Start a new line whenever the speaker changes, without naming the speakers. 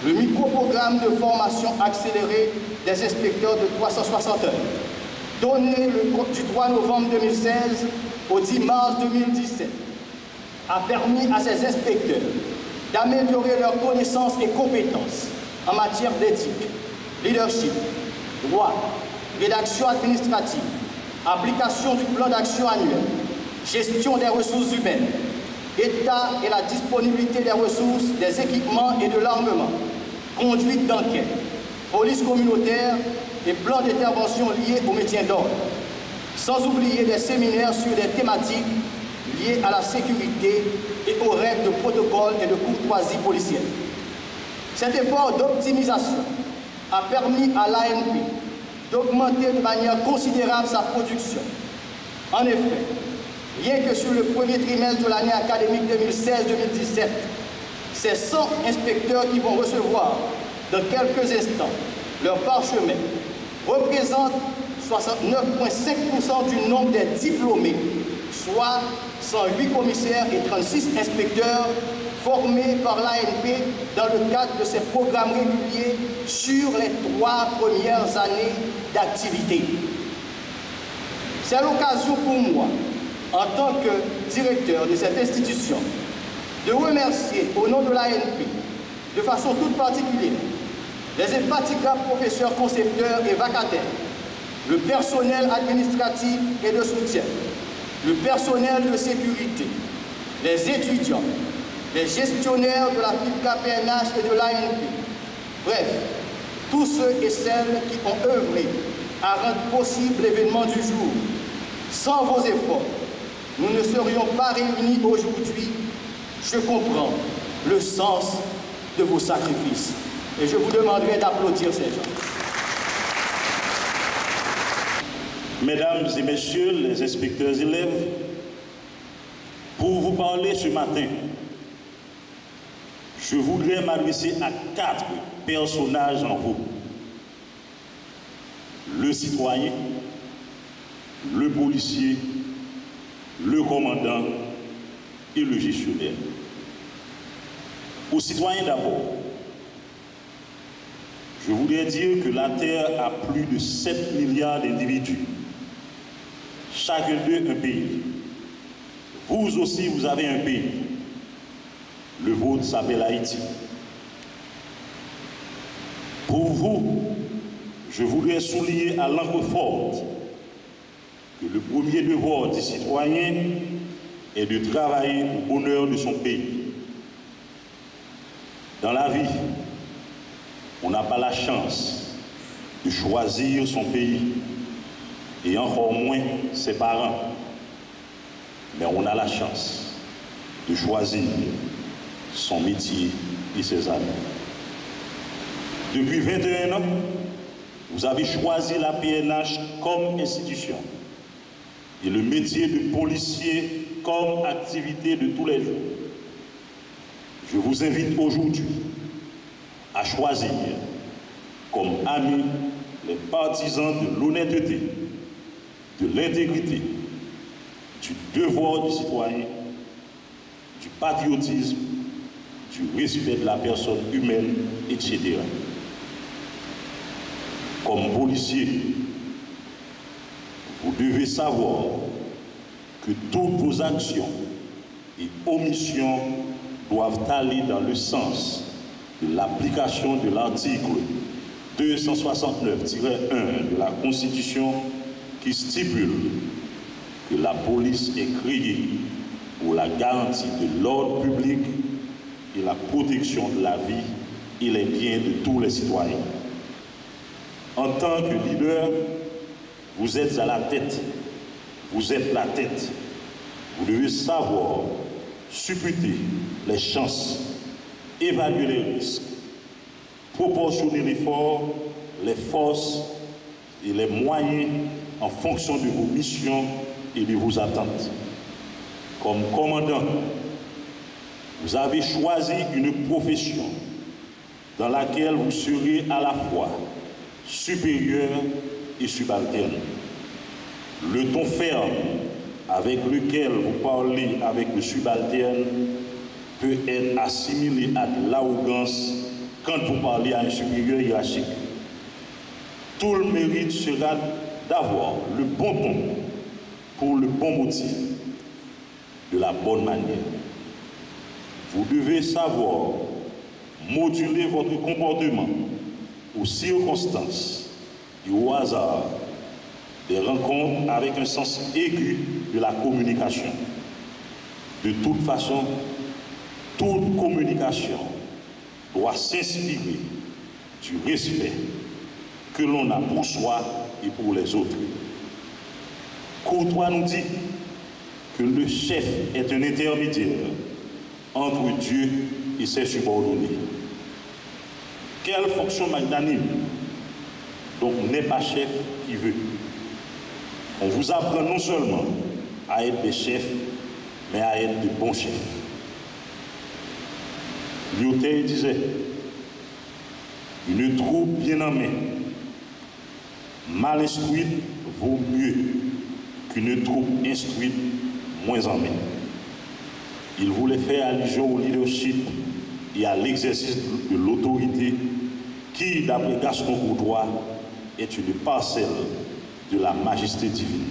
Le micro-programme de formation accélérée des inspecteurs de 360 heures, donné du 3 novembre 2016 au 10 mars 2017, a permis à ces inspecteurs d'améliorer leurs connaissances et compétences en matière d'éthique, leadership, droit, rédaction administrative, application du plan d'action annuel, gestion des ressources humaines, état et la disponibilité des ressources, des équipements et de l'armement, conduite d'enquête, police communautaire et plan d'intervention liés au maintien d'ordre, sans oublier des séminaires sur des thématiques liées à la sécurité et aux règles de protocole et de courtoisie policière. Cet effort d'optimisation a permis à l'ANP d'augmenter de manière considérable sa production. En effet, rien que sur le premier trimestre de l'année académique 2016-2017, c'est 100 inspecteurs qui vont recevoir dans quelques instants leur parchemin représentent 69,5% du nombre des diplômés, soit 108 commissaires et 36 inspecteurs formés par l'ANP dans le cadre de ces programmes réguliers sur les 3 premières années d'activité. C'est l'occasion pour moi, en tant que directeur de cette institution, de remercier au nom de l'ANP, de façon toute particulière, les infatigables professeurs concepteurs et vacataires, le personnel administratif et de soutien, le personnel de sécurité, les étudiants, les gestionnaires de la FIPCA PNH et de l'ANP, bref, tous ceux et celles qui ont œuvré à rendre possible l'événement du jour. Sans vos efforts, nous ne serions pas réunis aujourd'hui. Je comprends le sens de vos sacrifices et je vous demanderai d'applaudir ces gens.
Mesdames et messieurs les inspecteurs élèves, pour vous parler ce matin, je voudrais m'adresser à 4 personnages en vous. Le citoyen, le policier, le commandant et le gestionnaire. Aux citoyens d'abord, je voudrais dire que la Terre a plus de 7 milliards d'individus. Chacun d'eux un pays. Vous aussi, vous avez un pays. Le vôtre s'appelle Haïti. Pour vous, je voudrais souligner à l'encre forte que le premier devoir du citoyen est de travailler au bonheur de son pays. Dans la vie, on n'a pas la chance de choisir son pays et encore moins ses parents. Mais on a la chance de choisir son métier et ses amis. Depuis 21 ans, vous avez choisi la PNH comme institution et le métier de policier comme activité de tous les jours. Je vous invite aujourd'hui à choisir comme ami les partisans de l'honnêteté, de l'intégrité, du devoir du citoyen, du patriotisme, du respect de la personne humaine, etc. Comme policier, vous devez savoir que toutes vos actions et omissions doivent aller dans le sens de l'application de l'article 269-1 de la Constitution qui stipule que la police est créée pour la garantie de l'ordre public et la protection de la vie et les biens de tous les citoyens. En tant que leader, vous êtes à la tête, vous êtes la tête. Vous devez savoir supputer les chances, évaluer les risques, proportionner l'effort, les forces et les moyens en fonction de vos missions et de vos attentes. Comme commandant, vous avez choisi une profession dans laquelle vous serez à la fois supérieur et subalterne. Le ton ferme avec lequel vous parlez avec le subalterne peut être assimilé à de l'arrogance quand vous parlez à un supérieur hiérarchique. Tout le mérite sera d'avoir le bon ton pour le bon motif, de la bonne manière. Vous devez savoir moduler votre comportement aux circonstances et au hasard des rencontres avec un sens aigu de la communication. De toute façon, toute communication doit s'inspirer du respect que l'on a pour soi et pour les autres. Courtois nous dit que le chef est un intermédiaire entre Dieu et ses subordonnés. Quelle fonction magnanime, donc n'est pas chef qui veut. On vous apprend non seulement à être des chefs, mais à être de bons chefs. Lyoté disait, une troupe bien en main, mal instruite vaut mieux qu'une troupe instruite moins en main. Il voulait faire allusion au leadership et à l'exercice de l'autorité qui, d'après Gaston Courtois, est une parcelle de la majesté divine.